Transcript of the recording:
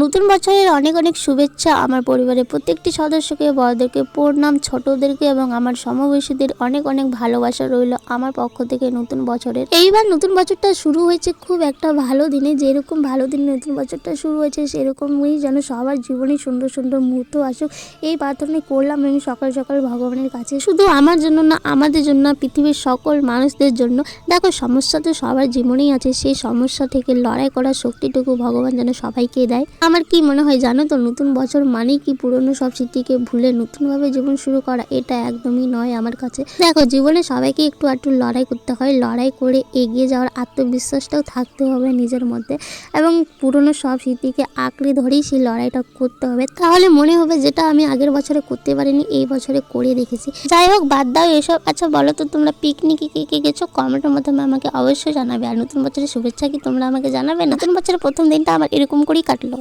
নতুন বছরের অনেক অনেক শুভেচ্ছা আমার পরিবারের প্রত্যেকটি সদস্যকে, বড়দেরকে প্রণাম, ছোটদেরকে এবং আমার সমবয়সীদের অনেক অনেক ভালোবাসা রইল আমার পক্ষ থেকে নতুন বছরের। এইবার নতুন বছরটা শুরু হয়েছে খুব একটা ভালো দিনে, যেরকম ভালো দিনে নতুন বছরটা শুরু হয়েছে সেরকমই যেন সবার জীবনে সুন্দর সুন্দর মুহূর্ত আসুক, এই প্রার্থনা করলাম আমি সকাল সকাল ভগবানের কাছে। শুধু আমার জন্য না, আমাদের জন্য, পৃথিবীর সকল মানুষদের জন্য। দেখো, সমস্যা তো সবার জীবনেই আছে, সেই সমস্যা থেকে লড়াই করার শক্তিটুকু ভগবান যেন সবাইকে দেয়। আমার কি মনে হয় জানো তো, নতুন বছর মানেই কি পুরনো সব স্মৃতিকে ভুলে নতুনভাবে জীবন শুরু করা? এটা একদমই নয় আমার কাছে। দেখো, জীবনে সবাইকে একটু একটু লড়াই করতে হয়, লড়াই করে এগিয়ে যাওয়ার আত্মবিশ্বাসটাও থাকতে হবে নিজের মধ্যে, এবং পুরনো সব স্মৃতিকে আঁকড়ে ধরেই সেই লড়াইটা করতে হবে। তাহলে মনে হবে যেটা আমি আগের বছরে করতে পারিনি এই বছরে করে দেখেছি। যাই হোক, বাদ দাও এসব। আচ্ছা বলো তো, তোমরা পিকনিকে কে কে গেছো? কমেন্টের মাধ্যমে আমাকে অবশ্যই জানাবে। আর নতুন বছরের শুভেচ্ছা কি তোমরা আমাকে জানাবে? নতুন বছরের প্রথম দিনটা আমার এরকম করেই কাটলো।